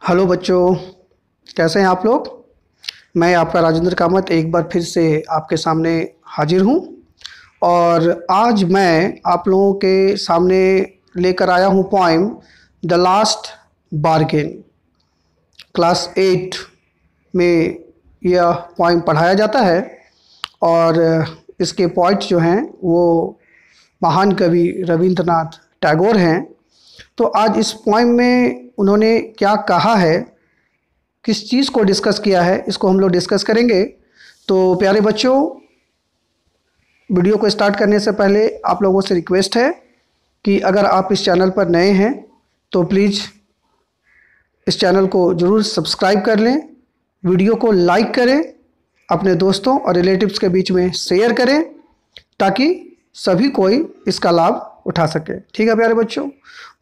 Hello बच्चों, कैसे हैं आप लोग। मैं आपका राजेंद्र कामत एक बार फिर से आपके सामने हाजिर हूं और आज मैं आप लोगों के सामने लेकर आया हूं poem the last bargain. Class 8 में यह पोएम पढ़ाया जाता है और इसके पोइट जो हैं वो महान कवि रविंद्रनाथ टैगोर हैं। तो आज इस पोएम में उन्होंने क्या कहा है, किस चीज़ को डिस्कस किया है, इसको हम लोग डिस्कस करेंगे। तो प्यारे बच्चों, वीडियो को स्टार्ट करने से पहले आप लोगों से रिक्वेस्ट है कि अगर आप इस चैनल पर नए हैं तो प्लीज़ इस चैनल को ज़रूर सब्सक्राइब कर लें, वीडियो को लाइक करें, अपने दोस्तों और रिलेटिव्स के बीच में शेयर करें ताकि सभी कोई इसका लाभ उठा सके। ठीक है प्यारे बच्चों।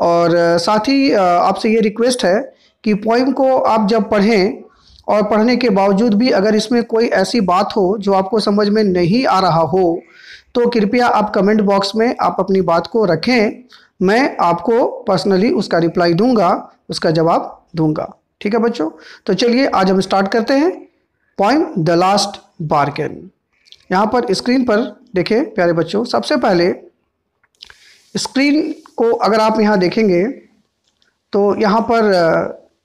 और साथ ही आपसे ये रिक्वेस्ट है कि पोएम को आप जब पढ़ें और पढ़ने के बावजूद भी अगर इसमें कोई ऐसी बात हो जो आपको समझ में नहीं आ रहा हो तो कृपया आप कमेंट बॉक्स में आप अपनी बात को रखें। मैं आपको पर्सनली उसका रिप्लाई दूंगा, उसका जवाब दूंगा। ठीक है बच्चों। तो चलिए आज हम स्टार्ट करते हैं पोएम द लास्ट बार्गेन। यहाँ पर स्क्रीन पर देखिए प्यारे बच्चों, सबसे पहले स्क्रीन को अगर आप यहाँ देखेंगे तो यहाँ पर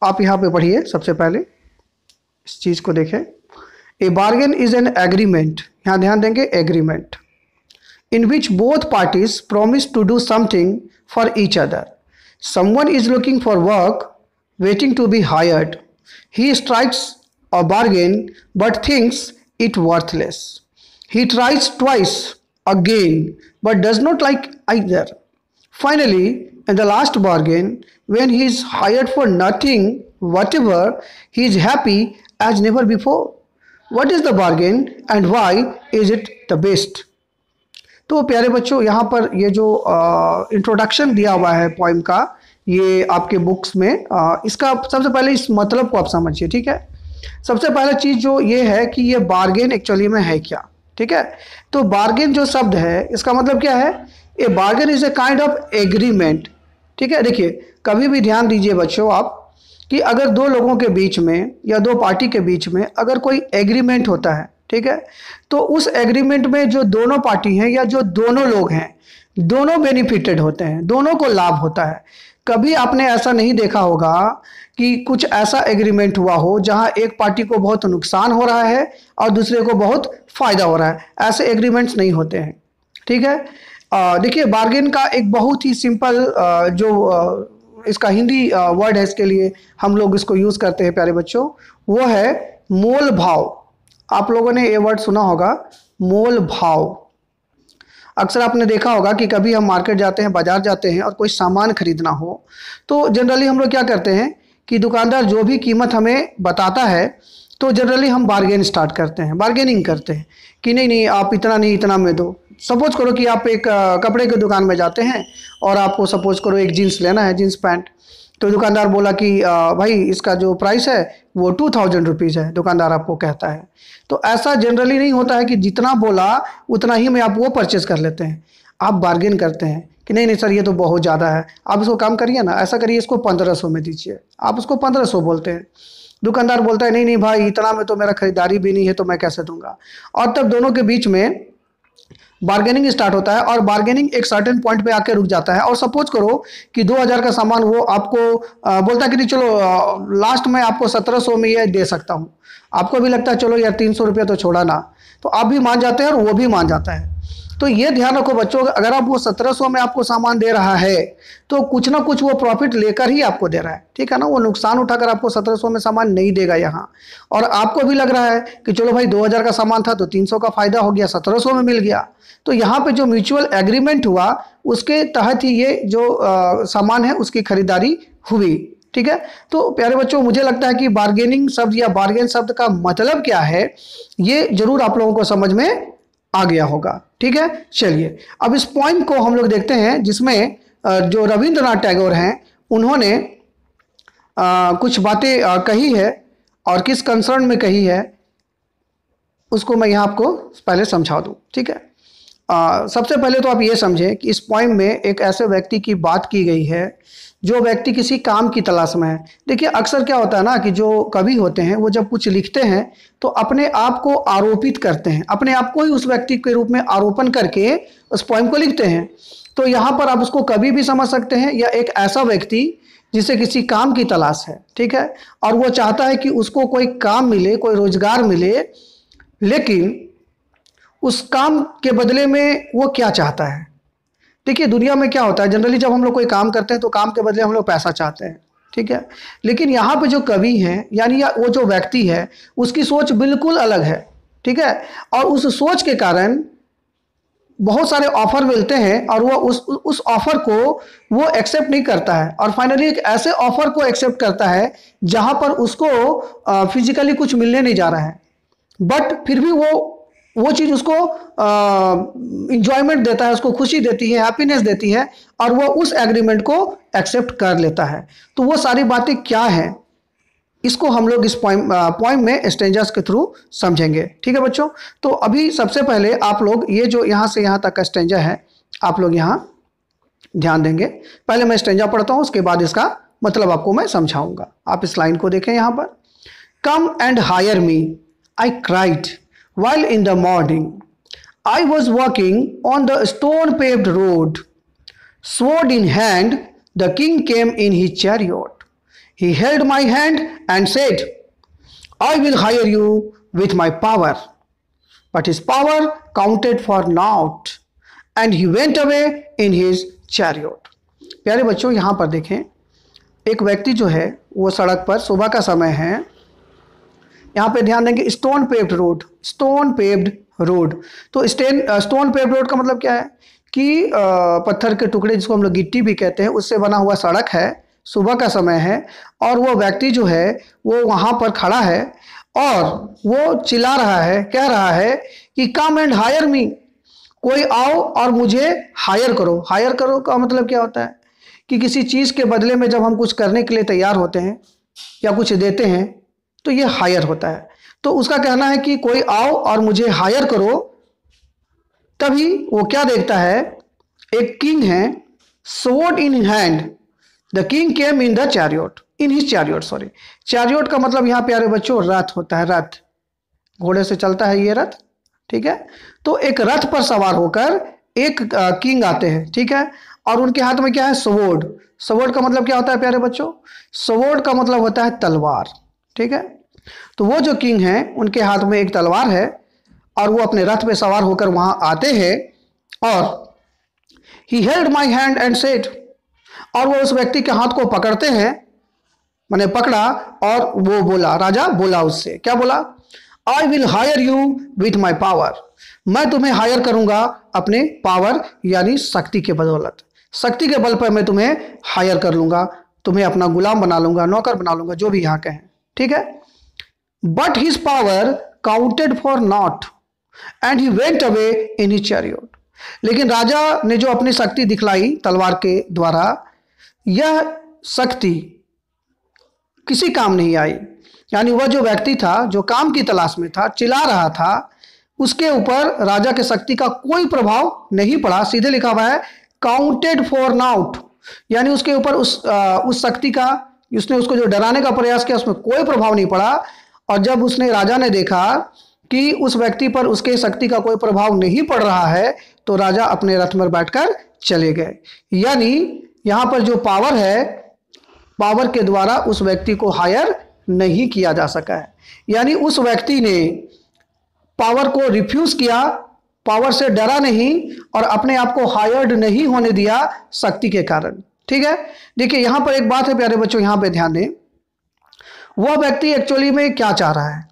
आप यहाँ पे पढ़िए। सबसे पहले इस चीज़ को देखें। A bargain is an agreement, यहाँ ध्यान देंगे, agreement in which both parties promise to do something for each other. Someone is looking for work waiting to be hired. He strikes a bargain but thinks it worthless. He tries twice again but does not like either. Finally, in the last bargain, when he is hired for nothing whatever, he is happy as never before. What is the bargain and why is it the best? तो प्यारे बच्चों, यहाँ पर ये जो introduction दिया हुआ है पोएम का, ये आपके बुक्स में इसका सबसे पहले इस मतलब को आप समझिए। ठीक है। सबसे पहला चीज़ जो ये है कि ये बार्गेन एक्चुअली में है क्या। ठीक है। तो बार्गेन जो शब्द है इसका मतलब क्या है, a bargain is a kind of agreement. ठीक है। देखिए, कभी भी ध्यान दीजिए बच्चों आप कि अगर दो लोगों के बीच में या दो पार्टी के बीच में अगर कोई एग्रीमेंट होता है, ठीक है, तो उस एग्रीमेंट में जो दोनों पार्टी हैं या जो दोनों लोग हैं, दोनों बेनिफिटेड होते हैं, दोनों को लाभ होता है। कभी आपने ऐसा नहीं देखा होगा कि कुछ ऐसा एग्रीमेंट हुआ हो जहां एक पार्टी को बहुत नुकसान हो रहा है और दूसरे को बहुत फ़ायदा हो रहा है। ऐसे एग्रीमेंट्स नहीं होते हैं। ठीक है। देखिए, बार्गेन का एक बहुत ही सिंपल इसका हिंदी वर्ड है, इसके लिए हम लोग इसको यूज़ करते हैं प्यारे बच्चों, वो है मोल भाव। आप लोगों ने ये वर्ड सुना होगा, मोल भाव। अक्सर आपने देखा होगा कि कभी हम मार्केट जाते हैं, बाज़ार जाते हैं और कोई सामान खरीदना हो तो जनरली हम लोग क्या करते हैं कि दुकानदार जो भी कीमत हमें बताता है तो जनरली हम बार्गेन स्टार्ट करते हैं, बार्गेनिंग करते हैं कि नहीं नहीं आप इतना नहीं, इतना में दो। सपोज करो कि आप एक कपड़े की दुकान में जाते हैं और आपको सपोज करो एक जीन्स लेना है, जीन्स पैंट। तो दुकानदार बोला कि भाई इसका जो प्राइस है वो 2000 रुपीज़ है, दुकानदार आपको कहता है। तो ऐसा जनरली नहीं होता है कि जितना बोला उतना ही में आप वो परचेज़ कर लेते हैं। आप बार्गेन करते हैं कि नहीं नहीं सर ये तो बहुत ज़्यादा है, आप इसको काम करिए ना, ऐसा करिए इसको 1500 में दीजिए। आप उसको 1500 बोलते हैं, दुकानदार बोलता है नहीं नहीं भाई इतना में तो मेरा खरीदारी भी नहीं है तो मैं कैसे दूंगा। और तब दोनों के बीच में बार्गेनिंग स्टार्ट होता है और बार्गेनिंग एक सर्टेन पॉइंट पे आके रुक जाता है। और सपोज करो कि 2000 का सामान वो आपको बोलता है कि नहीं चलो लास्ट में आपको 1700 में ये दे सकता हूँ। आपको भी लगता है चलो यार 300 रुपया तो छोड़ा ना, तो आप भी मान जाते हैं और वो भी मान जाता है। तो ये ध्यान रखो बच्चों, अगर आप वो 1700 में आपको सामान दे रहा है तो कुछ ना कुछ वो प्रॉफिट लेकर ही आपको दे रहा है। ठीक है ना। वो नुकसान उठाकर आपको 1700 में सामान नहीं देगा यहाँ। और आपको भी लग रहा है कि चलो भाई 2000 का सामान था तो 300 का फायदा हो गया, 1700 में मिल गया। तो यहाँ पे जो म्यूचुअल एग्रीमेंट हुआ उसके तहत ही ये जो सामान है उसकी खरीदारी हुई। ठीक है। तो प्यारे बच्चों, मुझे लगता है कि बार्गेनिंग शब्द या बार्गेन शब्द का मतलब क्या है ये जरूर आप लोगों को समझ में आ गया होगा। ठीक है। चलिए अब इस पॉइंट को हम लोग देखते हैं जिसमें जो रविंद्रनाथ टैगोर हैं उन्होंने कुछ बातें कही है और किस कंसर्न में कही है उसको मैं यहाँ आपको पहले समझा दूँ। ठीक है। सबसे पहले तो आप ये समझें कि इस पोएम में एक ऐसे व्यक्ति की बात की गई है जो व्यक्ति किसी काम की तलाश में है। देखिए अक्सर क्या होता है ना कि जो कवि होते हैं वो जब कुछ लिखते हैं तो अपने आप को आरोपित करते हैं, अपने आप को ही उस व्यक्ति के रूप में आरोपण करके उस पोएम को लिखते हैं। तो यहाँ पर आप उसको कवि भी समझ सकते हैं या एक ऐसा व्यक्ति जिसे किसी काम की तलाश है, ठीक है, और वो चाहता है कि उसको कोई काम मिले, कोई रोजगार मिले, लेकिन उस काम के बदले में वो क्या चाहता है। देखिए दुनिया में क्या होता है, जनरली जब हम लोग कोई काम करते हैं तो काम के बदले हम लोग पैसा चाहते हैं, ठीक है, लेकिन यहाँ पे जो कवि हैं यानी वो जो व्यक्ति है उसकी सोच बिल्कुल अलग है, ठीक है, और उस सोच के कारण बहुत सारे ऑफर मिलते हैं और वो उस ऑफर को वो एक्सेप्ट नहीं करता है और फाइनली एक ऐसे ऑफर को एक्सेप्ट करता है जहां पर उसको फिजिकली कुछ मिलने नहीं जा रहा है, बट फिर भी वो चीज़ उसको इंजॉयमेंट देता है, उसको खुशी देती है, हैप्पीनेस देती है और वो उस एग्रीमेंट को एक्सेप्ट कर लेता है। तो वो सारी बातें क्या हैं इसको हम लोग इस पॉइंट में स्टेंजास के थ्रू समझेंगे, ठीक है बच्चों। तो अभी सबसे पहले आप लोग ये जो यहाँ से यहाँ तक का स्टेंजा है आप लोग यहाँ ध्यान देंगे। पहले मैं स्टेंजा पढ़ता हूँ, उसके बाद इसका मतलब आपको मैं समझाऊंगा। आप इस लाइन को देखें यहाँ पर, come and hire me I cried while in the morning I was walking on the stone paved road, sword in hand the king came in his chariot. He held my hand and said, I will hire you with my power. But his power counted for naught and he went away in his chariot. प्यारे बच्चों यहाँ पर देखें, एक व्यक्ति जो है वो सड़क पर, सुबह का समय है, यहाँ पे ध्यान देंगे stone paved road, stone paved road. तो स्टोन पेव्ड रोड का मतलब क्या है कि पत्थर के टुकड़े जिसको हम लोग गिट्टी भी कहते हैं उससे बना हुआ सड़क है, सुबह का समय है और वो व्यक्ति जो है वो वहाँ पर खड़ा है और वो चिल्ला रहा है, कह रहा है कि कम एंड हायर मी, कोई आओ और मुझे हायर करो। हायर करो का मतलब क्या होता है कि किसी चीज़ के बदले में जब हम कुछ करने के लिए तैयार होते हैं या कुछ देते हैं तो ये हायर होता है। तो उसका कहना है कि कोई आओ और मुझे हायर करो। तभी वो क्या देखता है, एक किंग है, sword in hand, the king came in the chariot, in his chariot, sorry, chariot का मतलब यहाँ प्यारे बच्चों रथ होता है, रथ, घोड़े से चलता है ये रथ, ठीक है। तो एक रथ पर सवार होकर एक किंग आते हैं, ठीक है, और उनके हाथ में क्या है, स्वॉर्ड। स्वॉर्ड का मतलब क्या होता है प्यारे बच्चों, स्वॉर्ड का मतलब होता है तलवार, ठीक है। तो वो जो किंग हैं उनके हाथ में एक तलवार है और वो अपने रथ पे सवार होकर वहां आते हैं और he held my hand and said, और वो उस व्यक्ति के हाथ को पकड़ते हैं, मैंने पकड़ा और वो बोला, राजा बोला उससे, क्या बोला, I will hire you with my power, मैं तुम्हें हायर करूंगा अपने पावर यानी शक्ति के बदौलत, शक्ति के बल पर मैं तुम्हें हायर कर लूंगा, तुम्हें अपना गुलाम बना लूंगा, नौकर बना लूंगा, जो भी यहाँ कहें, ठीक है। But his power counted for not and he went away in his chariot, लेकिन राजा ने जो अपनी शक्ति दिखलाई तलवार के द्वारा, यह शक्ति किसी काम नहीं आई। यानी वह जो व्यक्ति था जो काम की तलाश में था, चिल्ला रहा था, उसके ऊपर राजा के शक्ति का कोई प्रभाव नहीं पड़ा। सीधे लिखा हुआ है काउंटेड फॉर नॉट, यानी उसके ऊपर उस शक्ति का, उसने उसको जो डराने का प्रयास किया उसमें कोई प्रभाव नहीं पड़ा। और जब उसने, राजा ने देखा कि उस व्यक्ति पर उसके शक्ति का कोई प्रभाव नहीं पड़ रहा है तो राजा अपने रथ में बैठकर चले गए। यानी यहाँ पर जो पावर है, पावर के द्वारा उस व्यक्ति को हायर नहीं किया जा सका है, यानी उस व्यक्ति ने पावर को रिफ्यूज किया, पावर से डरा नहीं और अपने आप को हायर्ड नहीं होने दिया शक्ति के कारण, ठीक है। देखिए यहाँ पर एक बात है प्यारे बच्चों, यहाँ पे ध्यान दें, वह व्यक्ति एक्चुअली में क्या चाह रहा है,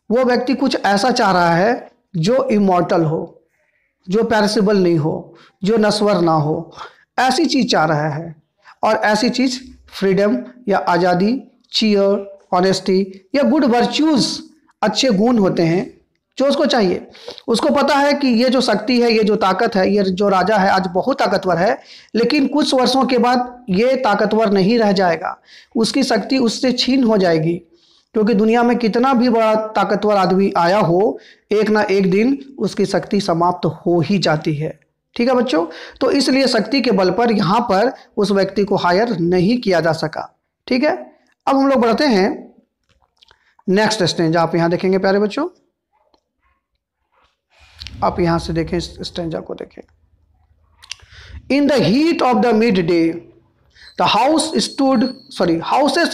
वो व्यक्ति कुछ ऐसा चाह रहा है जो इमॉर्टल हो, जो पैरिसेबल नहीं हो, जो नश्वर ना हो, ऐसी चीज चाह रहा है। और ऐसी चीज फ्रीडम या आज़ादी, चीयर, ऑनेस्टी या गुड वर्च्यूज, अच्छे गुण होते हैं जो उसको चाहिए। उसको पता है कि ये जो शक्ति है, ये जो ताकत है, ये जो राजा है आज बहुत ताकतवर है, लेकिन कुछ वर्षों के बाद ये ताकतवर नहीं रह जाएगा, उसकी शक्ति उससे छीन हो जाएगी, क्योंकि दुनिया में कितना भी बड़ा ताकतवर आदमी आया हो, एक ना एक दिन उसकी शक्ति समाप्त हो ही जाती है, ठीक है बच्चों, तो इसलिए शक्ति के बल पर यहां पर उस व्यक्ति को हायर नहीं किया जा सका। ठीक है, अब हम लोग बढ़ते हैं नेक्स्ट स्टेंजा। आप यहां देखेंगे प्यारे बच्चों, आप यहां से देखें इस स्टेंजा को देखें। In the heat of the mid day the houses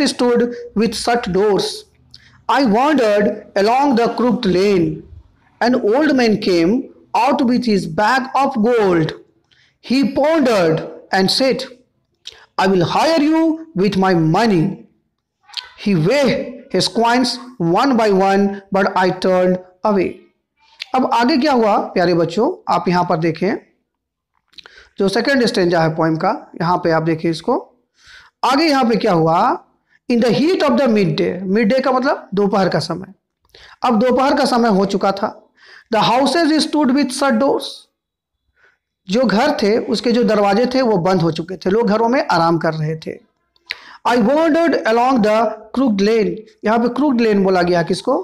stood with shut doors. I wandered along the crooked lane. An old man came out with his bag of gold. He pondered and said, I will hire you with my money. He weighed his coins one by one, but I turned away. अब आगे क्या हुआ प्यारे बच्चों, आप यहां पर देखें, जो सेकंड स्टेंजा है पोएम का, यहां पे आप देखिए इसको। आगे यहां पे क्या हुआ, in the heat of the mid day, mid day का मतलब दोपहर का समय। अब दोपहर का समय हो चुका था। The houses stood with shut doors, जो घर थे उसके जो दरवाजे थे वो बंद हो चुके थे, लोग घरों में आराम कर रहे थे। I wandered along the crooked lane, यहाँ पे क्रूक्ड लेन बोला गया किसको,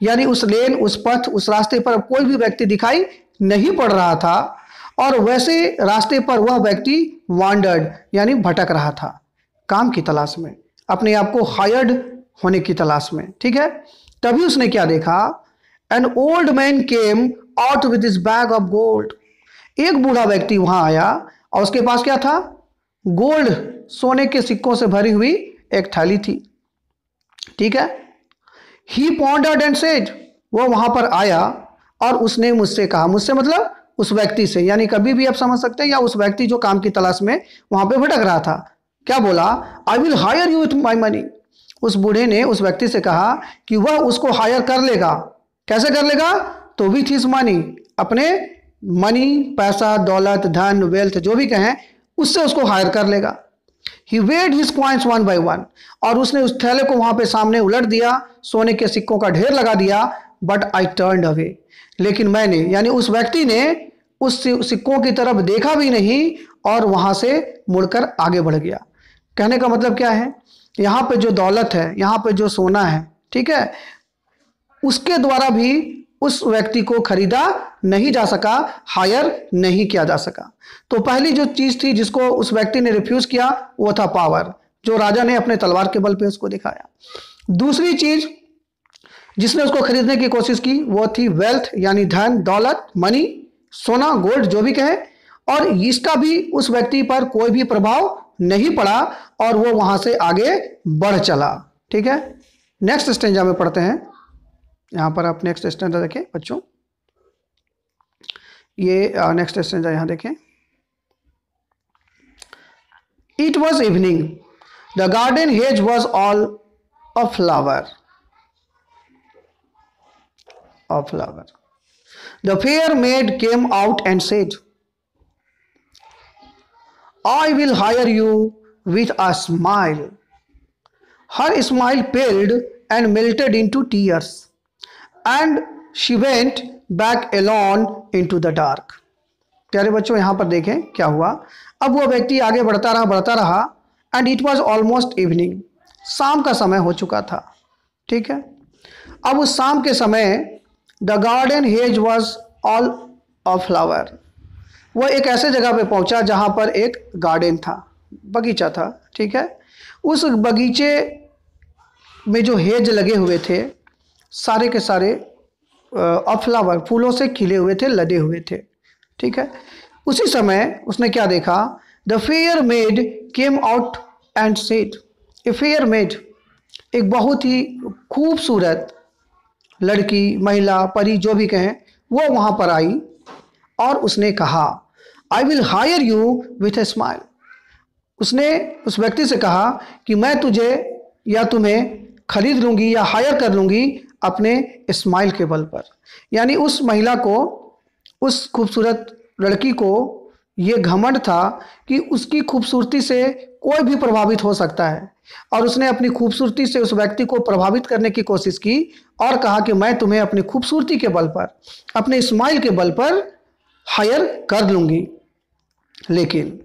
यानी उस लेन, उस पथ, उस रास्ते पर कोई भी व्यक्ति दिखाई नहीं पड़ रहा था, और वैसे रास्ते पर वह व्यक्ति वॉन्डर्ड यानी भटक रहा था, काम की तलाश में, अपने आप को हायर्ड होने की तलाश में। ठीक है, तभी उसने क्या देखा, an old man came out with his bag of gold, एक बूढ़ा व्यक्ति वहां आया और उसके पास क्या था, गोल्ड, सोने के सिक्कों से भरी हुई एक थैली थी। ठीक है, ही पॉन्डर्ड एंड सेड, वो वहां पर आया और उसने मुझसे कहा, मुझसे मतलब उस व्यक्ति से, यानी कभी भी आप समझ सकते हैं, या उस व्यक्ति जो काम की तलाश में वहां पे भटक रहा था, क्या बोला, I will hire you with my money. उस बूढ़े ने उस व्यक्ति से कहा कि वह उसको हायर कर लेगा। कैसे कर लेगा, तो विथ हिज मनी, अपने मनी, पैसा, दौलत, धन, वेल्थ, जो भी कहें, उससे उसको हायर कर लेगा। He weighed his coins one by one, और उसने उस थैले को वहां पे सामने उलट दिया, सोने के सिक्कों का ढेर लगा दिया। बट आई टर्न्ड अवे, लेकिन मैंने, यानी उस व्यक्ति ने उस सिक्कों की तरफ देखा भी नहीं और वहां से मुड़कर आगे बढ़ गया। कहने का मतलब क्या है, यहाँ पे जो दौलत है, यहाँ पे जो सोना है, ठीक है, उसके द्वारा भी उस व्यक्ति को खरीदा नहीं जा सका, हायर नहीं किया जा सका। तो पहली जो चीज थी जिसको उस व्यक्ति ने रिफ्यूज किया वो था पावर, जो राजा ने अपने तलवार के बल पे उसको दिखाया। दूसरी चीज जिसने उसको खरीदने की कोशिश की वो थी वेल्थ, यानी धन, दौलत, मनी, सोना, गोल्ड, जो भी कहे, और इसका भी उस व्यक्ति पर कोई भी प्रभाव नहीं पड़ा और वो वहां से आगे बढ़ चला। ठीक है, नेक्स्ट स्टेंजा में पढ़ते हैं। यहां पर आप नेक्स्ट स्टेंजा देखें बच्चों, ये नेक्स्ट स्टेंजा यहां देखें। It was evening, the garden hedge was all of flower, the fair made came out and said, I will hire you with a smile. Her smile paled and melted into tears, and she went back alone into the dark. प्यारे बच्चों यहाँ पर देखें क्या हुआ। अब वो व्यक्ति आगे बढ़ता रहा and it was almost evening. शाम का समय हो चुका था। ठीक है, अब उस शाम के समय the garden hedge was all of flower. वह एक ऐसे जगह पे पहुंचा जहां पर एक गार्डन था, बगीचा था। ठीक है, उस बगीचे में जो हेज लगे हुए थे, सारे के सारे ऑफ फ्लावर, फूलों से खिले हुए थे, लदे हुए थे। ठीक है, उसी समय उसने क्या देखा, the fair made came out and said, a fair made, एक बहुत ही खूबसूरत लड़की, महिला, परी, जो भी कहें, वो वहां पर आई और उसने कहा, I will hire you with a smile. उसने उस व्यक्ति से कहा कि मैं तुझे या तुम्हें खरीद लूंगी या हायर कर लूंगी अपने स्माइल के बल पर। यानी उस महिला को, उस खूबसूरत लड़की को ये घमंड था कि उसकी खूबसूरती से कोई भी प्रभावित हो सकता है, और उसने अपनी खूबसूरती से उस व्यक्ति को प्रभावित करने की कोशिश की और कहा कि मैं तुम्हें अपनी खूबसूरती के बल पर, अपने स्माइल के बल पर हायर कर लूंगी। लेकिन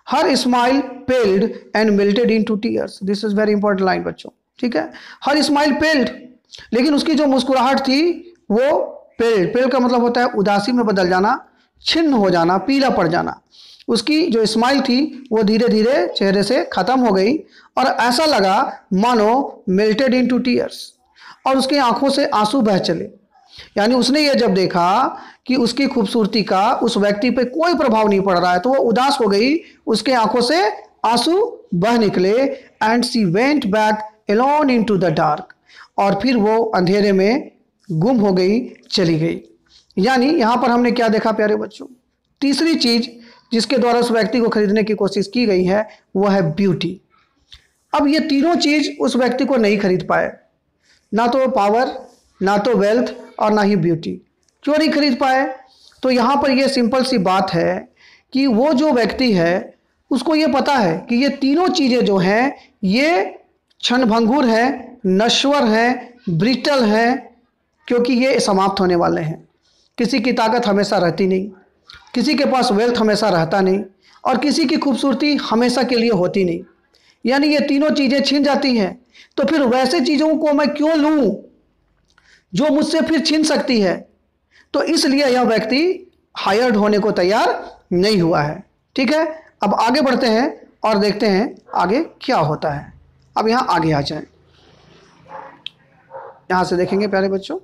her smile पेल्ड and melted into tears, this is very important line बच्चों। ठीक है, हर स्माइल पेल्ड, लेकिन उसकी जो मुस्कुराहट थी वो पेल्ड का मतलब होता है उदासी में बदल जाना, छिन्न हो जाना, पीला पड़ जाना। उसकी जो स्माइल थी वो धीरे धीरे चेहरे से खत्म हो गई और ऐसा लगा मानो मेल्टेड इनटू टीयर्स, और उसकी आंखों से आंसू बह चले। यानी उसने ये जब देखा कि उसकी खूबसूरती का उस व्यक्ति पे कोई प्रभाव नहीं पड़ रहा है तो वो उदास हो गई, उसके आंखों से आंसू बह निकले। And she went back alone into the dark, और फिर वो अंधेरे में गुम हो गई, चली गई। यानी यहां पर हमने क्या देखा प्यारे बच्चों? तीसरी चीज जिसके द्वारा उस व्यक्ति को खरीदने की कोशिश की गई है वो है ब्यूटी। अब ये तीनों चीज उस व्यक्ति को नहीं खरीद पाए, ना तो पावर, ना तो वेल्थ, और ना ही ब्यूटी। क्यों नहीं खरीद पाए? तो यहाँ पर ये सिंपल सी बात है कि वो जो व्यक्ति है उसको ये पता है कि ये तीनों चीज़ें जो हैं ये क्षणभंगुर है, नश्वर है, ब्रिटल है, क्योंकि ये समाप्त होने वाले हैं। किसी की ताकत हमेशा रहती नहीं, किसी के पास वेल्थ हमेशा रहता नहीं, और किसी की खूबसूरती हमेशा के लिए होती नहीं। यानी ये तीनों चीज़ें छिन जाती हैं। तो फिर वैसे चीज़ों को मैं क्यों लूँ जो मुझसे फिर छीन सकती है? तो इसलिए यह व्यक्ति हायर्ड होने को तैयार नहीं हुआ है। ठीक है, अब आगे बढ़ते हैं और देखते हैं आगे क्या होता है। अब यहाँ आगे आ जाएं, यहाँ से देखेंगे प्यारे बच्चों।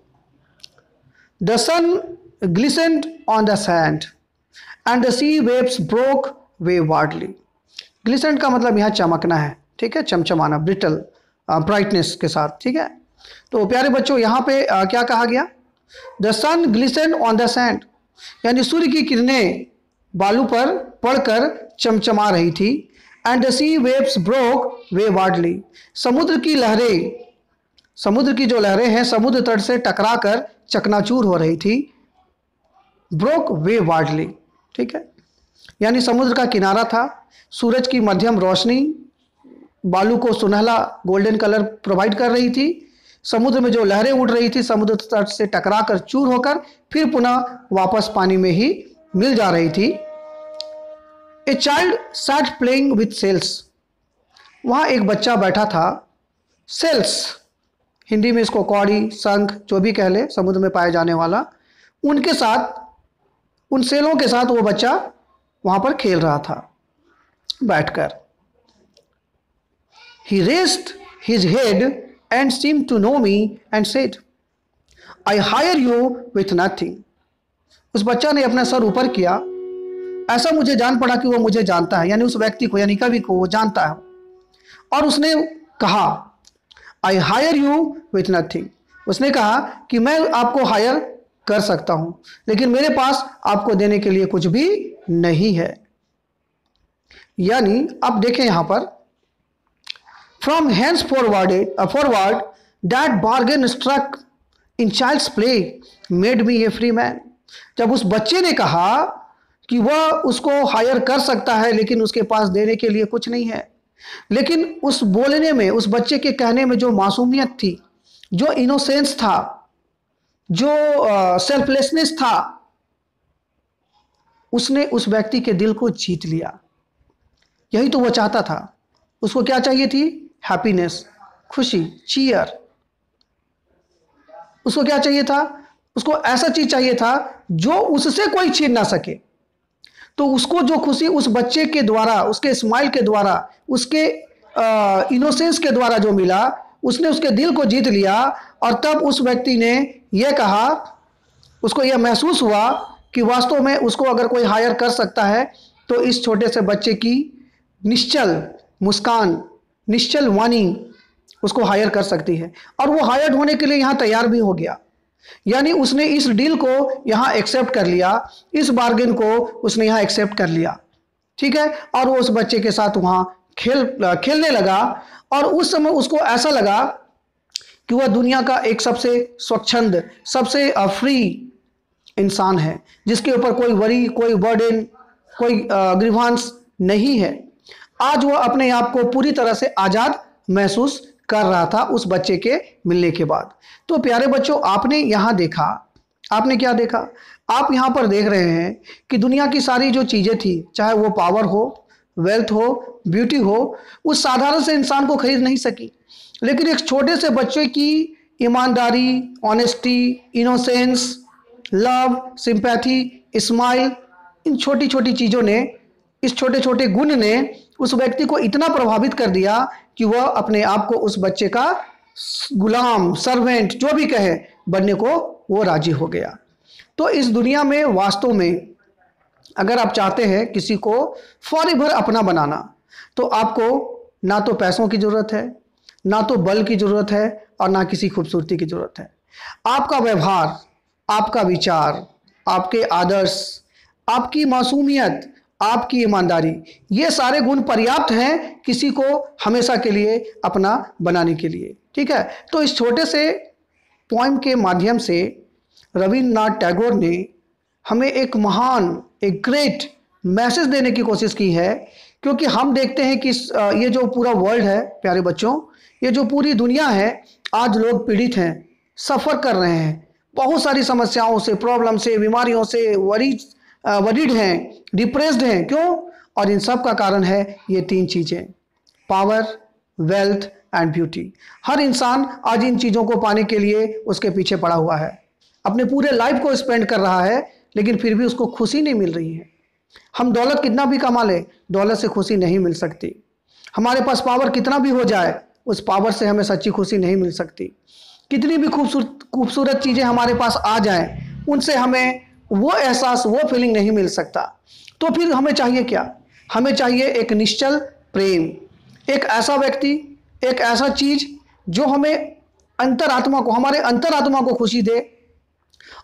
The sun glistened on the sand and the sea waves broke waywardly. Glistened का मतलब यहाँ चमकना है, ठीक है, चमचमाना, ब्रिटल, ब्राइटनेस के साथ। ठीक है, तो प्यारे बच्चों यहाँ पे क्या कहा गया? The sun glistened on the sand, यानी सूर्य की किरणें बालू पर पड़कर चमचमा रही थी। And the sea waves broke waywardly, समुद्र की लहरें, समुद्र की जो लहरें हैं समुद्र तट से टकराकर चकनाचूर हो रही थी। ब्रोक वेववार्डली, ठीक है, यानी समुद्र का किनारा था, सूरज की मध्यम रोशनी बालू को सुनहला गोल्डन कलर प्रोवाइड कर रही थी। समुद्र में जो लहरें उड़ रही थी समुद्र तट से टकराकर चूर होकर फिर पुनः वापस पानी में ही मिल जा रही थी। A child sat playing with shells, वहाँ एक बच्चा बैठा था। सेल्स हिंदी में इसको कौड़ी, शंख जो भी कह ले, समुद्र में पाए जाने वाला, उनके साथ, उन सेलों के साथ वो बच्चा वहाँ पर खेल रहा था बैठकर। He raised his head and seemed to know me and said, I hire you with nothing. उस बच्चा ने अपना सर ऊपर किया, ऐसा मुझे जान पड़ा कि वो मुझे जानता है, यानी उस व्यक्ति को, यानी कवि को वो जानता है। और उसने कहा, I hire you with nothing. उसने कहा कि मैं आपको हायर कर सकता हूं, लेकिन मेरे पास आपको देने के लिए कुछ भी नहीं है। यानी अब देखें यहां पर, From henceforward, that bargain struck in child's play made me a free man. जब उस बच्चे ने कहा कि वह उसको हायर कर सकता है लेकिन उसके पास देने के लिए कुछ नहीं है, लेकिन उस बोलने में, उस बच्चे के कहने में जो मासूमियत थी, जो इनोसेंस था, जो सेल्फलेसनेस था, उसने उस व्यक्ति के दिल को जीत लिया। यही तो वो चाहता था। उसको क्या चाहिए थी? हैप्पीनेस, खुशी, चीयर। उसको क्या चाहिए था? उसको ऐसा चीज चाहिए था जो उससे कोई छीन ना सके। तो उसको जो खुशी उस बच्चे के द्वारा, उसके स्माइल के द्वारा, उसके इनोसेंस के द्वारा जो मिला, उसने उसके दिल को जीत लिया। और तब उस व्यक्ति ने यह कहा, उसको यह महसूस हुआ कि वास्तव में उसको अगर कोई हायर कर सकता है तो इस छोटे से बच्चे की निश्चल मुस्कान, निश्चल वाणी उसको हायर कर सकती है। और वो हायर्ड होने के लिए यहाँ तैयार भी हो गया। यानी उसने इस डील को यहाँ एक्सेप्ट कर लिया, इस बार्गेन को उसने यहाँ एक्सेप्ट कर लिया। ठीक है, और वो उस बच्चे के साथ वहाँ खेलने लगा। और उस समय उसको ऐसा लगा कि वह दुनिया का एक सबसे स्वच्छंद, सबसे फ्री इंसान है, जिसके ऊपर कोई वरी, कोई बर्डन, कोई ग्रीवांस नहीं है। आज वह अपने आप को पूरी तरह से आज़ाद महसूस कर रहा था उस बच्चे के मिलने के बाद। तो प्यारे बच्चों, आपने यहाँ देखा, आपने क्या देखा? आप यहाँ पर देख रहे हैं कि दुनिया की सारी जो चीज़ें थी, चाहे वो पावर हो, वेल्थ हो, ब्यूटी हो, उस साधारण से इंसान को खरीद नहीं सकी। लेकिन एक छोटे से बच्चे की ईमानदारी, honesty, innocence, love, sympathy, smile, इन छोटी छोटी चीज़ों ने, इस छोटे छोटे गुण ने उस व्यक्ति को इतना प्रभावित कर दिया कि वह अपने आप को उस बच्चे का गुलाम, सर्वेंट, जो भी कहे, बनने को वो राजी हो गया। तो इस दुनिया में वास्तव में अगर आप चाहते हैं किसी को फॉरएवर अपना बनाना, तो आपको ना तो पैसों की ज़रूरत है, ना तो बल की ज़रूरत है, और ना किसी खूबसूरती की ज़रूरत है। आपका व्यवहार, आपका विचार, आपके आदर्श, आपकी मासूमियत, आपकी ईमानदारी, ये सारे गुण पर्याप्त हैं किसी को हमेशा के लिए अपना बनाने के लिए। ठीक है, तो इस छोटे से पोएम के माध्यम से रविन्द्रनाथ टैगोर ने हमें एक महान, एक ग्रेट मैसेज देने की कोशिश की है। क्योंकि हम देखते हैं कि ये जो पूरा वर्ल्ड है प्यारे बच्चों, ये जो पूरी दुनिया है, आज लोग पीड़ित हैं, सफ़र कर रहे हैं, बहुत सारी समस्याओं से, प्रॉब्लम से, बीमारियों से वरीड हैं, डिप्रेस्ड हैं। क्यों? और इन सब का कारण है ये तीन चीज़ें, पावर, वेल्थ एंड ब्यूटी। हर इंसान आज इन चीज़ों को पाने के लिए उसके पीछे पड़ा हुआ है, अपने पूरे लाइफ को स्पेंड कर रहा है, लेकिन फिर भी उसको खुशी नहीं मिल रही है। हम दौलत कितना भी कमा ले, दौलत से खुशी नहीं मिल सकती। हमारे पास पावर कितना भी हो जाए, उस पावर से हमें सच्ची खुशी नहीं मिल सकती। कितनी भी खूबसूरत चीज़ें हमारे पास आ जाएं, उनसे हमें वो एहसास, वो फीलिंग नहीं मिल सकता। तो फिर हमें चाहिए क्या? हमें चाहिए एक निश्चल प्रेम, एक ऐसा व्यक्ति, एक ऐसा चीज़ जो हमें अंतरात्मा को, हमारे अंतरात्मा को खुशी दे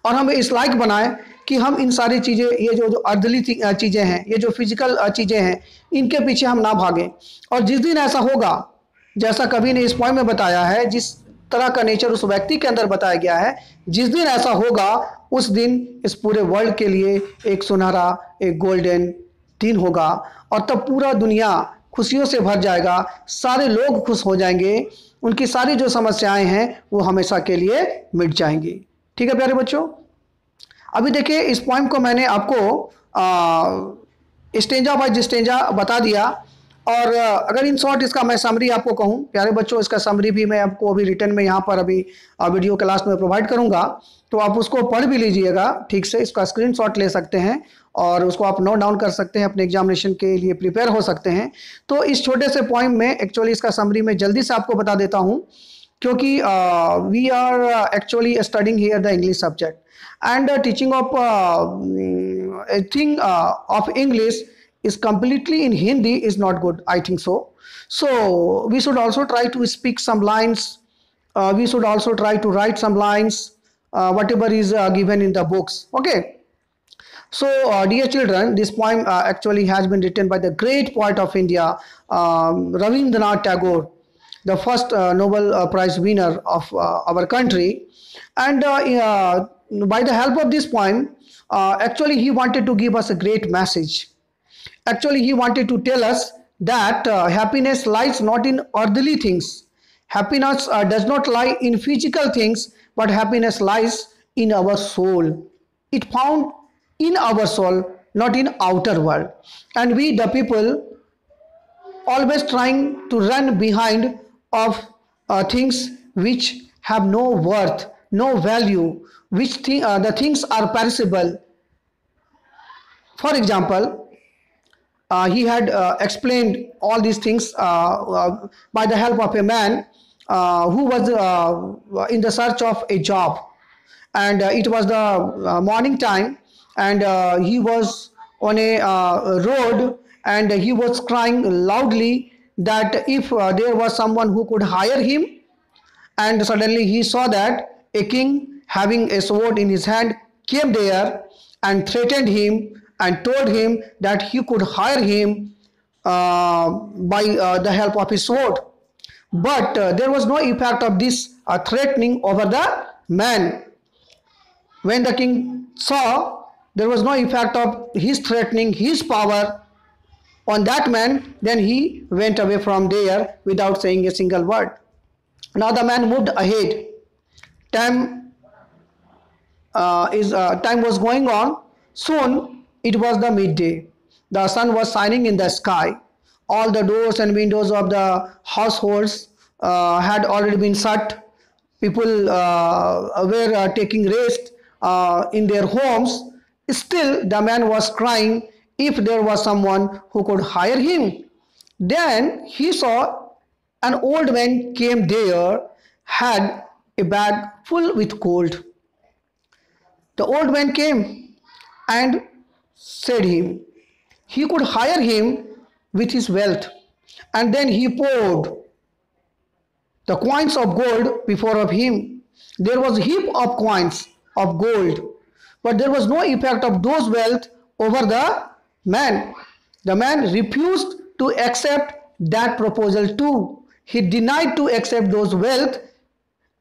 और हमें इस लायक बनाए कि हम इन सारी चीज़ें, ये जो अर्दली चीज़ें हैं, ये जो फिजिकल चीज़ें हैं, इनके पीछे हम ना भागें। और जिस दिन ऐसा होगा, जैसा कवि ने इस पोएम में बताया है, जिस तरह का नेचर उस व्यक्ति के अंदर बताया गया है, जिस दिन ऐसा होगा उस दिन इस पूरे वर्ल्ड के लिए एक सुनहरा, एक गोल्डन दिन होगा। और तब पूरा दुनिया खुशियों से भर जाएगा, सारे लोग खुश हो जाएंगे, उनकी सारी जो समस्याएं हैं वो हमेशा के लिए मिट जाएंगी। ठीक है प्यारे बच्चों, अभी देखिए इस पॉइंट को मैंने आपको स्टेंजा बाय स्टेंजा बता दिया। और अगर इन शॉर्ट इसका मैं समरी आपको कहूँ प्यारे बच्चों, इसका समरी भी मैं आपको अभी रिटर्न में यहाँ पर अभी वीडियो क्लास में प्रोवाइड करूँगा, तो आप उसको पढ़ भी लीजिएगा ठीक से। इसका स्क्रीनशॉट ले सकते हैं और उसको आप नोट डाउन कर सकते हैं, अपने एग्जामिनेशन के लिए प्रिपेयर हो सकते हैं। तो इस छोटे से पॉइंट में एक्चुअली इसका समरी मैं जल्दी से आपको बता देता हूँ, क्योंकि we are actually studying here the English subject and teaching of a thing of English is completely in Hindi is not good, I think so. So we should also try to speak some lines, we should also try to write some lines, whatever is given in the books. Okay, so dear children, this poem actually has been written by the great poet of India, Ravindranath Tagore, the first Nobel Prize winner of our country. And by the help of this poem, actually he wanted to give us a great message. Actually he wanted to tell us that happiness lies not in earthly things. Happiness does not lie in physical things, but happiness lies in our soul. It found in our soul, not in outer world. And we the people always trying to run behind of things which have no worth, no value, which the things are perishable. For example, he had explained all these things by the help of a man who was in the search of a job, and it was the morning time, and he was on a road, and he was crying loudly that if there was someone who could hire him. And suddenly he saw that a king having a sword in his hand came there and threatened him and told him that he could hire him by the help of his sword. But there was no effect of this threatening over the man. When the king saw there was no effect of his threatening, his power on that man, then he went away from there without saying a single word. Now the man moved ahead. Time was going on. Soon it was the midday. The sun was shining in the sky. All the doors and windows of the households had already been shut. People were taking rest in their homes, Still, the man was crying if there was someone who could hire him. Then he saw an old man came there, had a bag full with gold. The old man came and said him he could hire him with his wealth. And then he poured the coins of gold before of him. There was a heap of coins of gold, but there was no effect of those wealth over the man. The man refused to accept that proposal too. He denied to accept those wealth,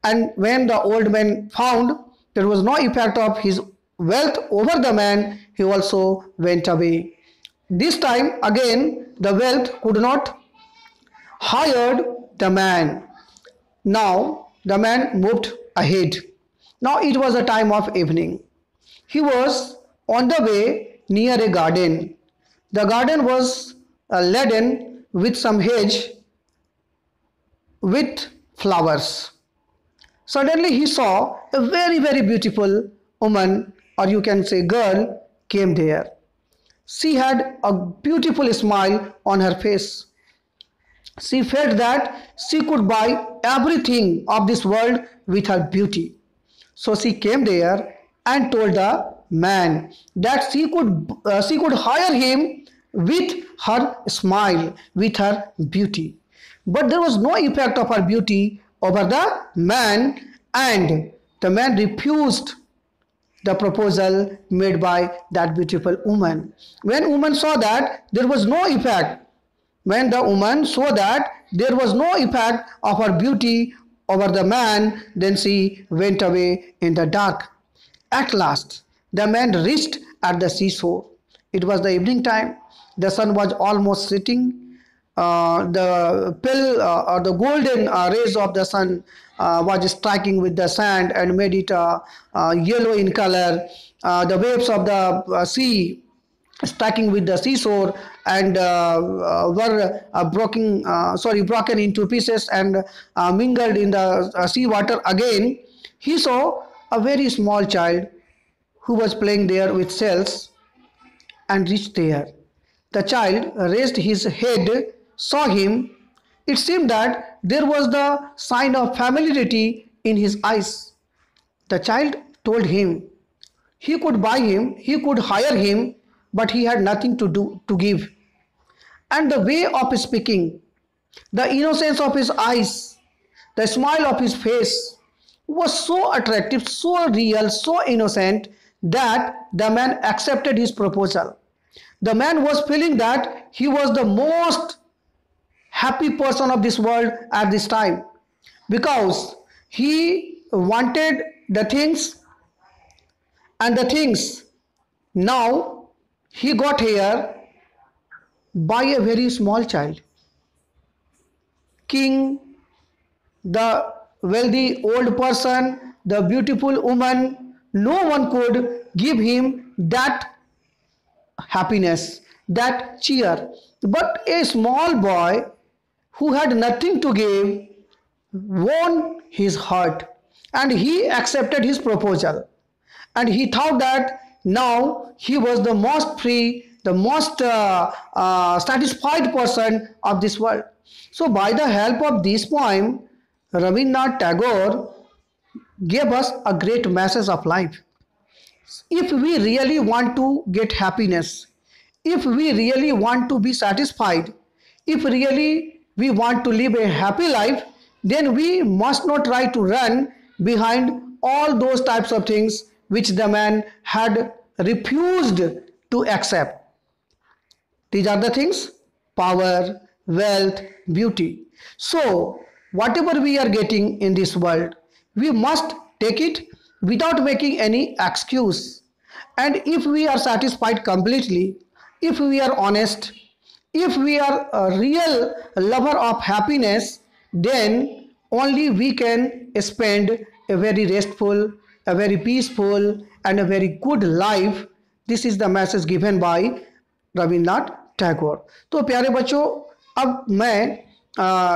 and when the old man found there was no effect of his wealth over the man, he also went away. This time again, the wealth could not hire the man. Now the man moved ahead. Now it was a time of evening. He was on the way near a garden. The garden was laden with some hedge with flowers. Suddenly he saw a very beautiful woman, or you can say girl, came there. She had a beautiful smile on her face. She felt that she could buy everything of this world with her beauty. So she came there and told the man that she could hire him with her smile, with her beauty. But there was no effect of her beauty over the man, and the man refused the proposal made by that beautiful woman. When woman saw that there was no effect, when the woman saw that there was no effect of her beauty over the man, then she went away in the dark. At last, the man reached at the seashore. It was the evening time. The sun was almost setting. The pale or the golden rays of the sun was striking with the sand and made it yellow in color. The waves of the sea striking with the seashore and were broken into pieces and mingled in the sea water again. He saw a very small child who was playing there with shells and reached there. The child raised his head, saw him. It seemed that there was the sign of familiarity in his eyes. The child told him he could buy him, he could hire him, but he had nothing to give. And the way of speaking, the innocence of his eyes, the smile of his face was so attractive, so real, so innocent that the man accepted his proposal. The man was feeling that he was the most happy person of this world at this time, because he wanted the things, and the things now he got here by a very small child. King, the wealthy old person, the beautiful woman, no one could give him that happiness, that cheer. But a small boy who had nothing to give won his heart, and he accepted his proposal. And he thought that now he was the most free, the most satisfied person of this world. So by the help of this poem, Rabindranath Tagore gave us a great message of life. If we really want to get happiness, if we really want to be satisfied, if really we want to live a happy life, then we must not try to run behind all those types of things which the man had refused to accept. These are the things: power, wealth, beauty. So whatever we are getting in this world, we must take it without making any excuse. And if we are satisfied completely, if we are honest, if we are a real lover of happiness, then only we can spend a very restful, a very peaceful and a very good life. This is the message given by Rabindranath Tagore. तो प्यारे बच्चों, अब मैं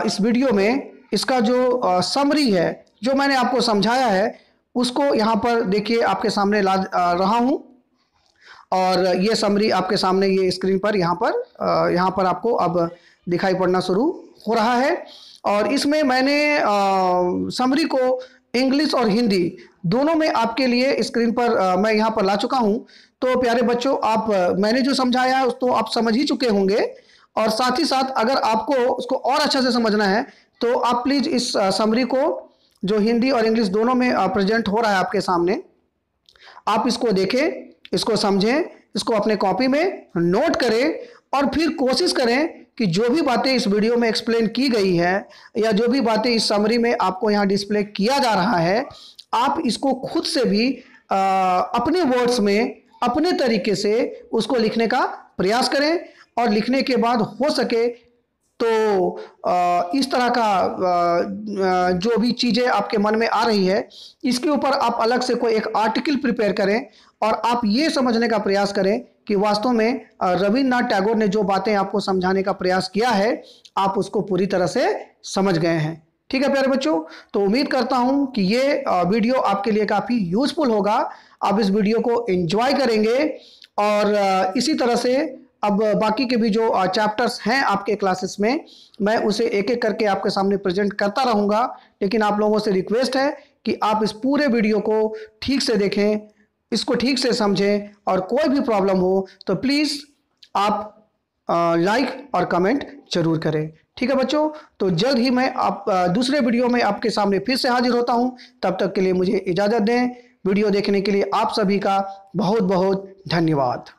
इस video में इसका जो summary है, जो मैंने आपको समझाया है, उसको यहाँ पर देखिए आपके सामने ला रहा हूँ. और ये समरी आपके सामने ये स्क्रीन पर यहाँ पर आपको अब दिखाई पड़ना शुरू हो रहा है। और इसमें मैंने समरी को इंग्लिश और हिंदी दोनों में आपके लिए स्क्रीन पर मैं यहाँ पर ला चुका हूँ। तो प्यारे बच्चों, आप मैंने जो समझाया है उसको आप समझ ही चुके होंगे, और साथ ही साथ अगर आपको उसको और अच्छा से समझना है तो आप प्लीज़ इस समरी को जो हिंदी और इंग्लिश दोनों में प्रेजेंट हो रहा है आपके सामने, आप इसको देखें, इसको समझें, इसको अपने कॉपी में नोट करें और फिर कोशिश करें कि जो भी बातें इस वीडियो में एक्सप्लेन की गई है या जो भी बातें इस समरी में आपको यहाँ डिस्प्ले किया जा रहा है, आप इसको खुद से भी अपने वर्ड्स में अपने तरीके से उसको लिखने का प्रयास करें। और लिखने के बाद हो सके तो इस तरह का जो भी चीज़ें आपके मन में आ रही है इसके ऊपर आप अलग से कोई एक आर्टिकल प्रिपेयर करें और आप ये समझने का प्रयास करें कि वास्तव में रविन्द्रनाथ टैगोर ने जो बातें आपको समझाने का प्रयास किया है आप उसको पूरी तरह से समझ गए हैं। ठीक है प्यारे बच्चों, तो उम्मीद करता हूं कि ये वीडियो आपके लिए काफ़ी यूजफुल होगा। आप इस वीडियो को एंजॉय करेंगे और इसी तरह से अब बाकी के भी जो चैप्टर्स हैं आपके क्लासेस में मैं उसे एक एक करके आपके सामने प्रेजेंट करता रहूँगा। लेकिन आप लोगों से रिक्वेस्ट है कि आप इस पूरे वीडियो को ठीक से देखें, इसको ठीक से समझें, और कोई भी प्रॉब्लम हो तो प्लीज़ आप लाइक और कमेंट जरूर करें। ठीक है बच्चों, तो जल्द ही मैं दूसरे वीडियो में आपके सामने फिर से हाजिर होता हूं। तब तक के लिए मुझे इजाज़त दें। वीडियो देखने के लिए आप सभी का बहुत बहुत धन्यवाद।